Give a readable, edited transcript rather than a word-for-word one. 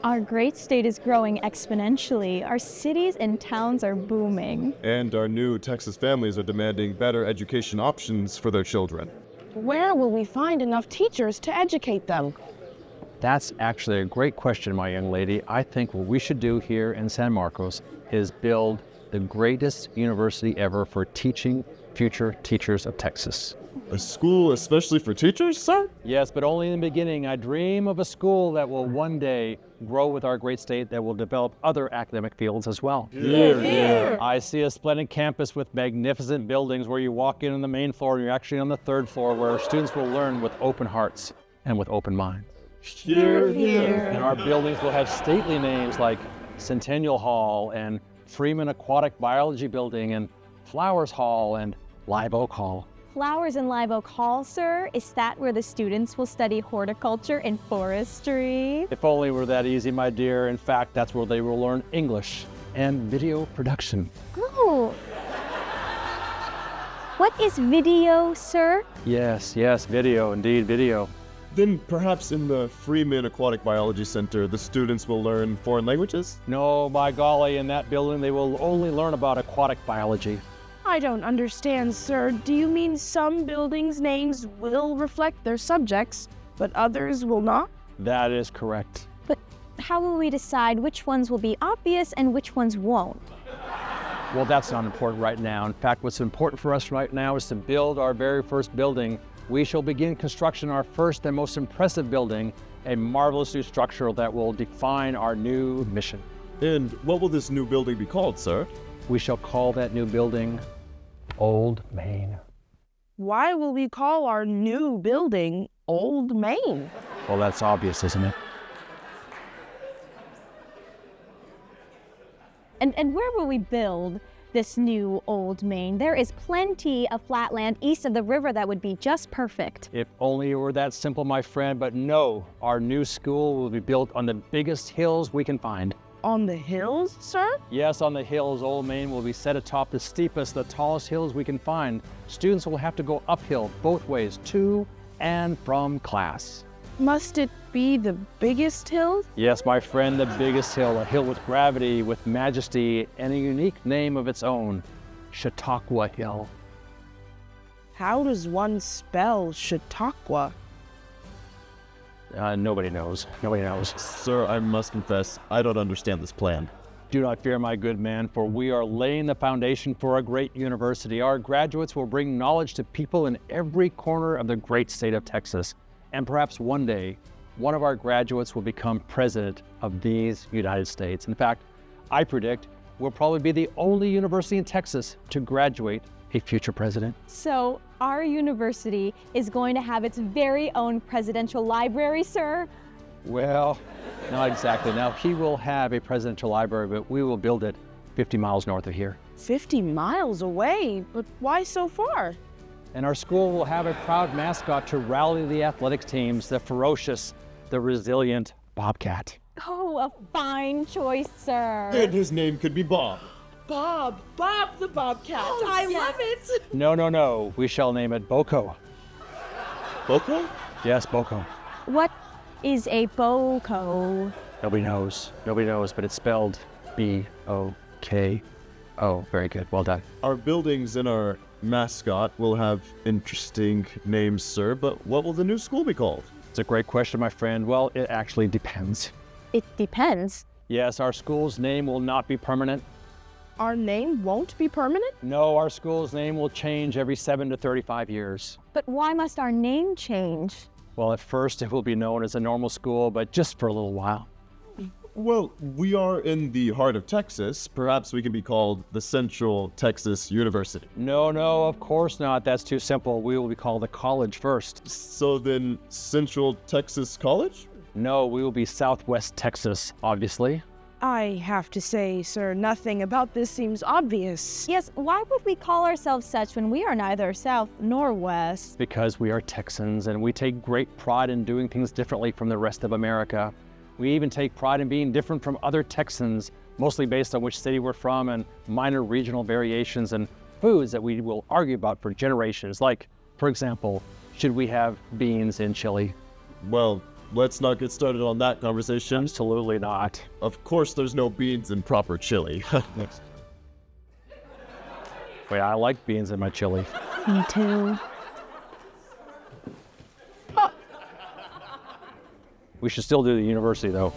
Our great state is growing exponentially. Our cities and towns are booming. And our new Texas families are demanding better education options for their children. Where will we find enough teachers to educate them? That's actually a great question, my young lady. I think what we should do here in San Marcos is build the greatest university ever for teaching future teachers of Texas. A school especially for teachers, sir? Yes, but only in the beginning. I dream of a school that will one day grow with our great state, that will develop other academic fields as well. Yeah. I see a splendid campus with magnificent buildings where you walk in on the main floor and you're actually on the third floor, where students will learn with open hearts and with open minds. Here. And our buildings will have stately names like Centennial Hall and Freeman Aquatic Biology Building and Flowers Hall and Live Oak Hall. Flowers and Live Oak Hall, sir? Is that where the students will study horticulture and forestry? If only it were that easy, my dear. In fact, that's where they will learn English and video production. Oh. What is video, sir? Yes, video, indeed, video. Then perhaps in the Freeman Aquatic Biology Center, the students will learn foreign languages? No, by golly, in that building they will only learn about aquatic biology. I don't understand, sir. Do you mean some buildings' names will reflect their subjects, but others will not? That is correct. But how will we decide which ones will be obvious and which ones won't? Well, that's not important right now. In fact, what's important for us right now is to build our very first building. We shall begin construction on our first and most impressive building, a marvelous new structure that will define our new mission. And what will this new building be called, sir? We shall call that new building Old Main. Why will we call our new building Old Main? Well, that's obvious, isn't it? And where will we build this new Old Main? There is plenty of flat land east of the river that would be just perfect. If only it were that simple, my friend, but no, our new school will be built on the biggest hills we can find. On the hills, sir? Yes, on the hills. Old Main will be set atop the steepest, the tallest hills we can find. Students will have to go uphill both ways, to and from class. Must it be the biggest hill? Yes, my friend, the biggest hill, a hill with gravity, with majesty, and a unique name of its own, Chautauqua Hill. How does one spell Chautauqua? Nobody knows. Nobody knows. Sir, I must confess, I don't understand this plan. Do not fear, my good man, for we are laying the foundation for a great university. Our graduates will bring knowledge to people in every corner of the great state of Texas. And perhaps one day, one of our graduates will become president of these United States. In fact, I predict we'll probably be the only university in Texas to graduate a future president. So our university is going to have its very own presidential library, sir? Well, not exactly. Now, he will have a presidential library, but we will build it 50 miles north of here. 50 miles away? But why so far? And our school will have a proud mascot to rally the athletic teams, the ferocious, the resilient Bobcat. Oh, a fine choice, sir. And his name could be Bob. Bob the Bobcat. I love it. No. We shall name it BOCO. Boko? Yes, BOCO. What is a BOCO? Nobody knows, but it's spelled B-O-K-O. Very good, well done. Our buildings and our mascot will have interesting names, sir, but what will the new school be called? It's a great question, my friend. Well, it actually depends. It depends. Yes, our school's name will not be permanent. Our name won't be permanent? No, our school's name will change every 7 to 35 years. But why must our name change? Well, at first it will be known as a normal school, but just for a little while. Well, we are in the heart of Texas. Perhaps we can be called the Central Texas University. No, of course not. That's too simple. We will be called a college first. So then, Central Texas College? No, we will be Southwest Texas, obviously. I have to say, sir, nothing about this seems obvious. Yes, why would we call ourselves such when we are neither south nor west? Because we are Texans and we take great pride in doing things differently from the rest of America. We even take pride in being different from other Texans, mostly based on which city we're from and minor regional variations and foods that we will argue about for generations. Like, for example, should we have beans in chili? Well, let's not get started on that conversation. Absolutely not. Of course, there's no beans in proper chili. Wait, I like beans in my chili. Me too. We should still do the university, though.